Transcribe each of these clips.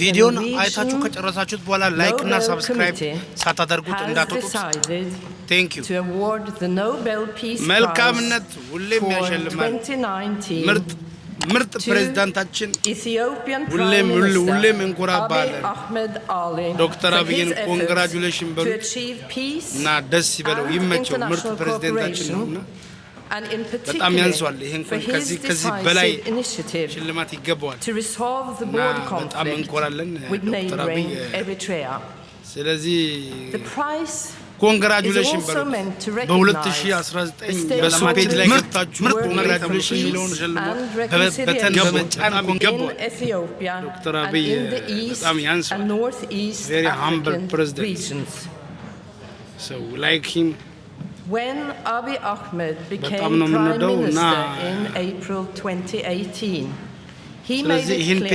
ቪዲዮን አይታችሁ ከጨረሳችሁት በኋላ ላይክ እና ሰብስክራይብ ሳታደርጉት እንዳትወጡት። ቴንክ ዩ። መልካምነት ሁሌም ያሸልማል። ምርጥ ፕሬዝዳንታችን ሁሌም እንኮራባለን። ዶክተር አብይን ኮንግራጁሌሽን በሉት እና ደስ ይበለው፣ ይመቸው። ምርጥ ፕሬዝዳንታችን ነውና በጣም ያንሷል። ይሄን ከዚህ በላይ ሽልማት ይገባዋል እና በጣም እንኮራለን ዶክተር አብይ። ስለዚህ ኮንግራጁሌሽን በሉት። በ2019 በሱ ፔጅ ላይ ገብታችሁ ኮንግራጁሌሽን የሚለውን ሽልማት በተን በመጫን ይገባዋል። ዶክተር አብይ በጣም ያንሷል። very humble president, so like him. When Abiy Ahmed became Prime Minister in April 2018, he made it clear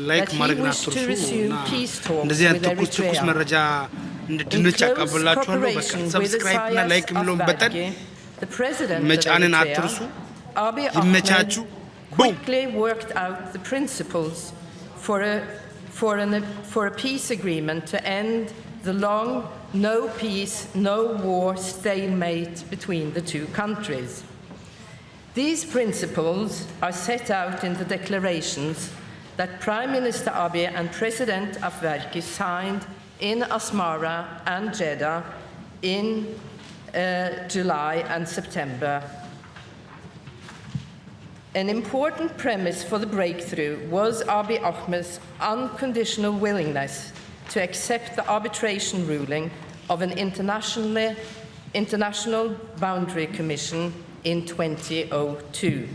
that he wished to resume peace talks with Eritrea. In close cooperation with Isaias Afwerki, the president of Eritrea, Abiy Ahmed quickly worked out the principles for a peace agreement to end the long no peace, no war stalemate between the two countries. These principles are set out in the declarations that Prime Minister Abiy and President Afwerki signed in Asmara and Jeddah in July and September. An important premise for the breakthrough was Abiy Ahmed's unconditional willingness to accept the arbitration ruling of an international boundary commission in 2002.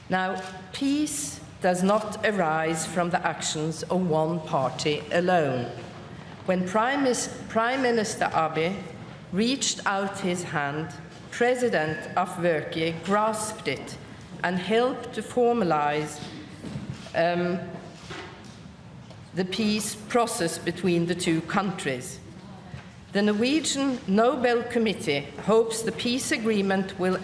Now, peace does not arise from the actions of one party alone. When Prime Minister Abiy reached out his hand, President Afwerki grasped it and helped to formalize the peace process between the two countries. The Norwegian Nobel Committee hopes the peace agreement will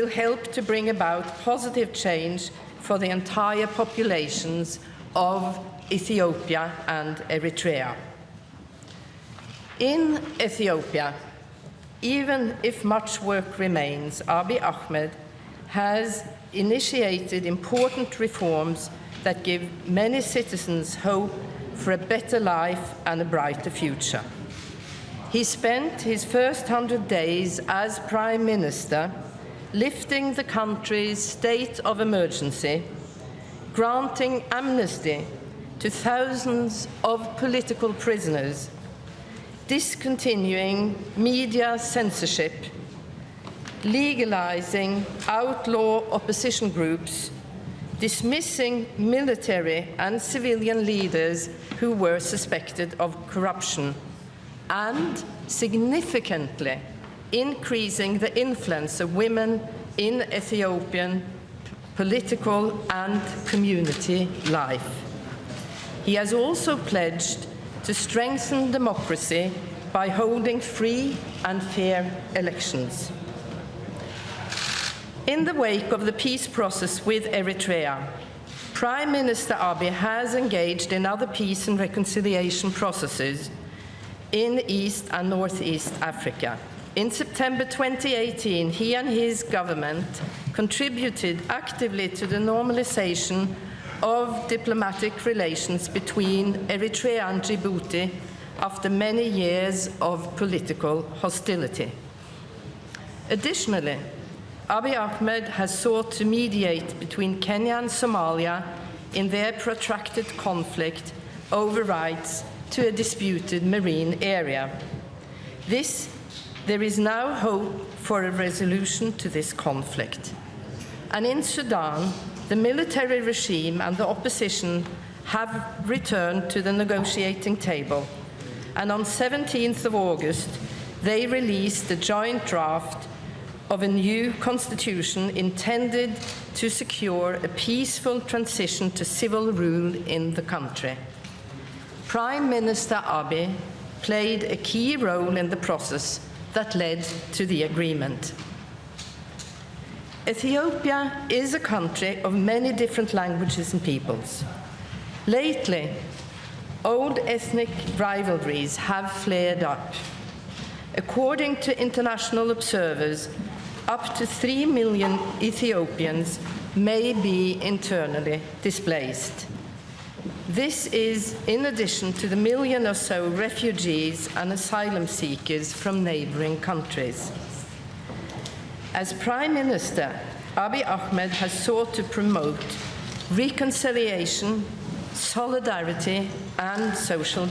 help to bring about positive change for the entire populations of Ethiopia and Eritrea. In Ethiopia, even if much work remains, Abiy Ahmed has initiated important reforms that give many citizens hope for a better life and a brighter future. He spent his first 100 days as Prime Minister lifting the country's state of emergency, granting amnesty to thousands of political prisoners, discontinuing media censorship, legalizing outlaw opposition groups, dismissing military and civilian leaders who were suspected of corruption, and significantly increasing the influence of women in Ethiopian political and community life. He has also pledged to strengthen democracy by holding free and fair elections. In the wake of the peace process with Eritrea, Prime Minister Abiy has engaged in other peace and reconciliation processes in East and Northeast Africa. In September 2018, he and his government contributed actively to the normalization of diplomatic relations between Eritrea and Djibouti after many years of political hostility. Additionally, Abiy Ahmed has sought to mediate between Kenya and Somalia in their protracted conflict over rights to a disputed marine area. There is now hope for a resolution to this conflict. And in Sudan, the military regime and the opposition have returned to the negotiating table. And on 17th of August, they released a joint draft of a new constitution intended to secure a peaceful transition to civil rule in the country. Prime Minister Abiy played a key role in the process that led to the agreement. Ethiopia is a country of many different languages and peoples. Lately, old ethnic rivalries have flared up. According to international observers, up to 3 million Ethiopians may be internally displaced. This is in addition to the million or so refugees and asylum seekers from neighboring countries. As Prime Minister, Abiy Ahmed has sought to promote reconciliation, solidarity, and social